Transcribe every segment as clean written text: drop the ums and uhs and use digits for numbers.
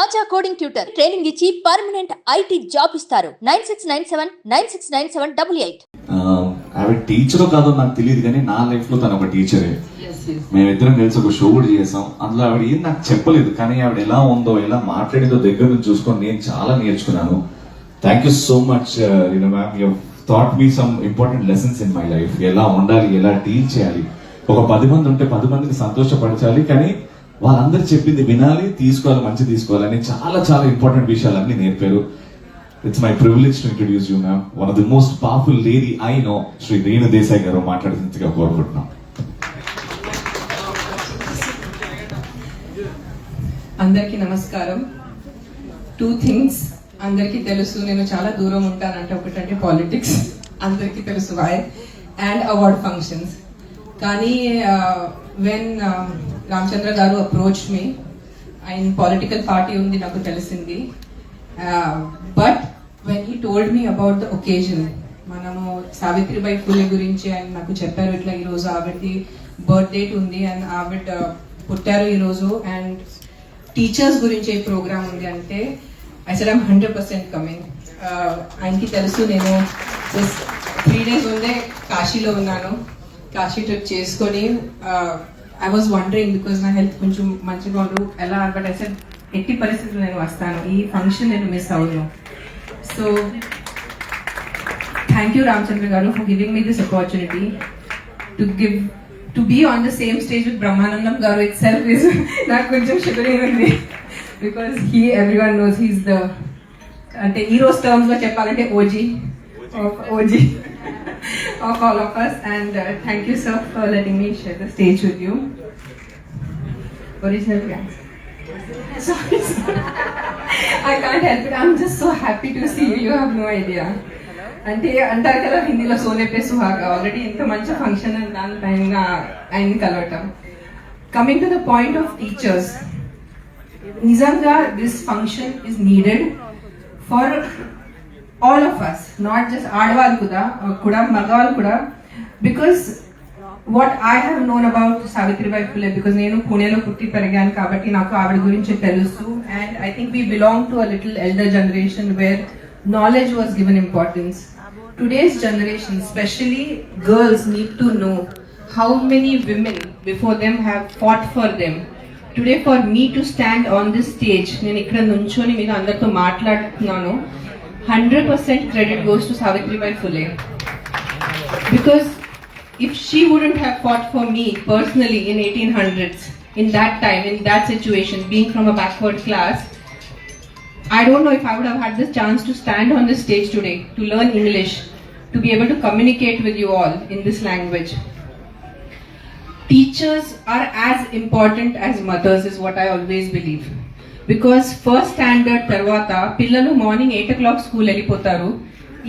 ఆచా coding tutor training ఇచ్చి permanent IT job ఇస్తారు. 9697969788. ఆవిడ టీచరో కాదో నాకు తెలియదు, కానీ నా లైఫ్ లో తను ఒక టీచరే. మేమిద్దరం కలిసి ఒక షో కూడా చేసాం. అందులో ఆవిడ ఏం నాకు చెప్పలేదు, కానీ ఆవిడ ఎలా ఉందో ఎలా మాట్లాడిందో దగ్గర నుంచి చూసుకొని నేను చాలా నేర్చుకున్నాను. Thank you so much ma'am, you thought me some important lessons in my life. ఎలా ఉండాలి, ఎలా డీల్ చేయాలి, ఒక 10 మంది ఉంటే 10 మందిని సంతోషపరచాలి, కానీ వాళ్ళందరూ చెప్పింది వినాలి, తీసుకోవాలి, మంచి తీసుకోవాలని చాలా చాలా ఇంపార్టెంట్ విషయాలన్నీ నేర్పారు. It's my privilege to introduce you ma'am, one of the most powerful lady I know, Shri Renu Desai గారు మాట్లాడుతుందిగా కోరుకుంటున్నాం. అందరికీ నమస్కారం. 2 థింగ్స్ అందరికీ తెలుసు, నేను చాలా దూరం ఉంటానంటే ఒకటంటే పాలిటిక్స్, అందరికీ తెలుసు వై, అండ్ అవార్డ్ ఫంక్షన్స్. కానీ వెన్ రామచంద్ర గారు అప్రోచ్ మీ, ఆయన పొలిటికల్ పార్టీ ఉంది నాకు తెలిసింది. But when he told me about the occasion, మనము సావిత్రిబాయి ఫులే గురించి ఆయన నాకు చెప్పారు, ఇట్లా ఈరోజు ఆవిడది బర్త్ డేట్ ఉంది అండ్ ఆవిడ పుట్టారు ఈరోజు, అండ్ టీచర్స్ గురించి ఈ ప్రోగ్రామ్ ఉంది అంటే ఐ సెడ్ ఐమ్ 100% కమింగ్. ఆయనకి తెలుసు నేను 3 days ముందే కాశీలో ఉన్నాను, కాశీ ట్రిప్ చేసుకొని ఐ వాజ్ వండరింగ్ బికాస్ నా హెల్త్ కొంచెం మంచిగా ఉండదు ఎలా, బట్ ఐ సెడ్ ఎట్టి పరిస్థితులు నేను వస్తాను, ఈ ఫంక్షన్ నేను మిస్ అవ్వను. సో థ్యాంక్ యూ రామచంద్ర గారు for giving me this opportunity to be on the same stage with Brahmanandam గారు ఇట్ సెల్ఫ్ ఇస్ నాకు కొంచెం షుగరింగ్ ఉంది, because everyone knows he's the, అంటే ఈ రోజు టర్మ్స్ లో చెప్పాలంటే OG of all of us, and thank you sir for letting me share the stage with you. Original dance. Sorry sir. I can't help it, I'm just so happy to see you have no idea. అంటే అంటారు కదా హిందీలో Soane pay సుహాగా, already ఇంత మంచి function అని దాని టైంగా ఆయన్ని కలవటం. Coming to the point of teachers, నిజంగా this function is needed for all of us, not just ఆడవాళ్ళు కూడా మగవాళ్ళు కూడా, because what I have known about Savitribai Phule, because నేను పూణేలో పుట్టి పెరిగాను కాబట్టి నాకు ఆవిడ గురించి తెలుసు, and I think we belong to a little elder generation where knowledge was given importance. Today's generation, especially girls, need to know how many women before them have fought for them. Today for me to stand on this stage, నేను ఇక్కడ నుంచొని మీద అందరితో మాట్లాడుతున్నాను, 100% credit goes to Savitribai Phule, because if she wouldn't have fought for me personally in 1800s, in that time, in that situation, being from a backward class, I don't know if I would have had this chance to stand on this stage today, to learn English, to be able to communicate with you all in this language. Teachers are as important as mothers is what I always believe. Because first standard తర్వాత పిల్లలు morning 8 o'clock school వెళ్ళిపోతారు,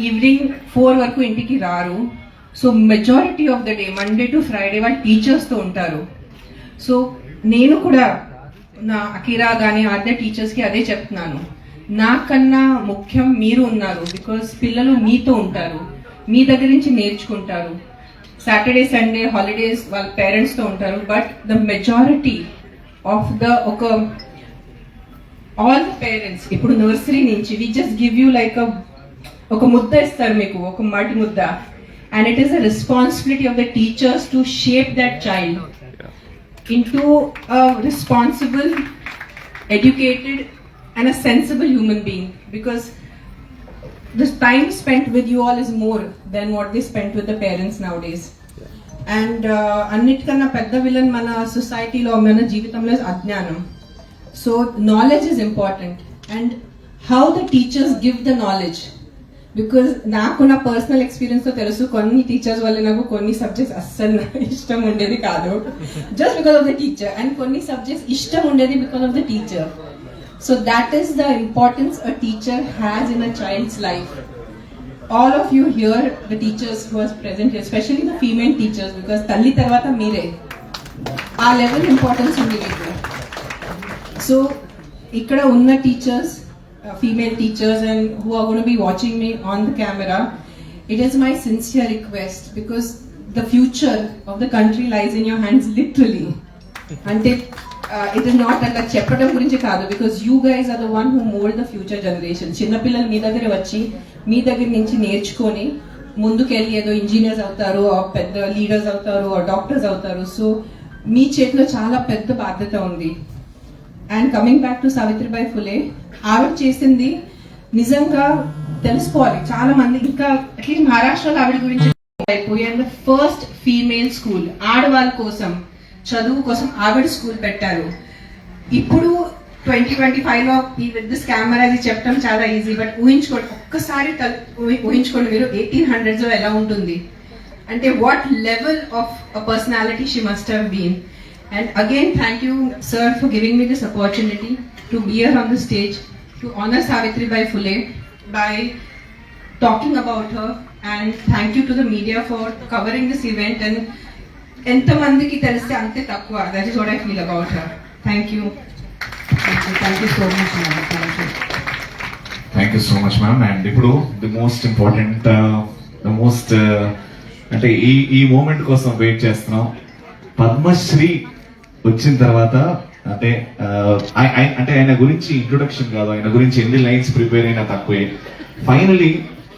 evening 4 వరకు ఇంటికి రారు. So majority of the day Monday to Friday వాళ్ళు టీచర్స్తో ఉంటారు. So నేను కూడా నా అకిరా కానీ అదే టీచర్స్కి అదే చెప్తున్నాను, నాకన్నా ముఖ్యం మీరు ఉన్నారు, బికాస్ పిల్లలు మీతో ఉంటారు, మీ దగ్గర నుంచి నేర్చుకుంటారు. సాటర్డే సండే హాలిడేస్ వాళ్ళ పేరెంట్స్తో ఉంటారు, but the majority of the all the parents ఇప్పుడు నర్సరీ నుంచి we just give you like ఒక ముద్ద ఇస్తారు మీకు, ఒక మట్టి ముద్ద, and it is the responsibility of the teachers to shape that child into a responsible, educated and a sensible human being, because the time spent with you all is more than what they spent with the parents nowadays. And అన్నిటికన్నా పెద్ద villain మన సొసైటీలో, మన జీవితంలో అజ్ఞానం. So knowledge is important, and how the teachers give the knowledge, because నాకు నా personal experience తో తెలుసు, కొన్ని టీచర్స్ వల్ల నాకు కొన్ని సబ్జెక్ట్స్ అస్సలు ఇష్టం ఉండేది కాదు, just because of the teacher, and కొన్ని సబ్జెక్ట్స్ ఇష్టం ఉండేది because of the teacher. So that is the importance a teacher has in a child's life. All of you here, the teachers who are present here, especially the female teachers, because తల్లి తర్వాత మీరే, ఆ level importance ఉంది మీకు. So ఇక్కడ ఉన్న teachers, female teachers, and who are going to be watching me on the camera, it is my sincere request, because the future of the country lies in your hands, literally. అంటే it is not అట్లా చెప్పడం గురించి కాదు, because you guys are the one who mould the future generation. చిన్నపిల్లలు మీ దగ్గర వచ్చి మీ దగ్గర నుంచి నేర్చుకొని ముందుకెళ్ళి ఏదో ఇంజనీర్స్ అవుతారు, పెద్ద లీడర్స్ అవుతారు, డాక్టర్స్ అవుతారు. సో మీ చేతిలో చాలా పెద్ద బాధ్యత ఉంది. And coming back to Savitribai Phule, ఆవిడ చేసింది నిజంగా తెలుసుకోవాలి చాలా మంది. ఇంకా అట్లీస్ట్ మహారాష్ట్రలో ఆవిడ గురించి అయిపోయాను. ఫస్ట్ ఫీమేల్ స్కూల్ ఆడవాళ్ళ కోసం చదువు కోసం ఆవిడ స్కూల్ పెట్టారు. ఇప్పుడు 2025 లో విత్ దిస్ కెమెరా అది చెప్పడం చాలా ఈజీ, బట్ ఊహించుకోండి, ఒక్కసారి ఊహించుకోండి మీరు 1800s లో ఎలా ఉంటుంది అంటే what level of personality she must have been. And again, thank you, sir, for giving me this opportunity to be here on the stage to honor Savitribai Phule by talking about her. And thank you to the media for covering this event. And entamandiki teliste ante takva. That is what I feel about her. Thank you. Thank you so much, ma'am. Thank you. Thank you so much ma'am. And ఇప్పుడు the most important అంటే ఈ moment కోసం wait చేస్తున్నాం. పద్మశ్రీ వచ్చిన తర్వాత అంటే ఆయన గురించి ఇంట్రొడక్షన్ కాదు, ఆయన గురించి ఎన్ని లైన్స్ ప్రిపేర్ అయినా తక్కువే. ఫైనలీ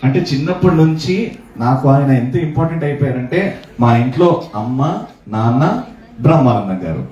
అంటే చిన్నప్పటి నుంచి నాకు ఆయన ఎంత ఇంపార్టెంట్ అయిపోయారంటే మా ఇంట్లో అమ్మ, నాన్న, బ్రహ్మానందం గారు.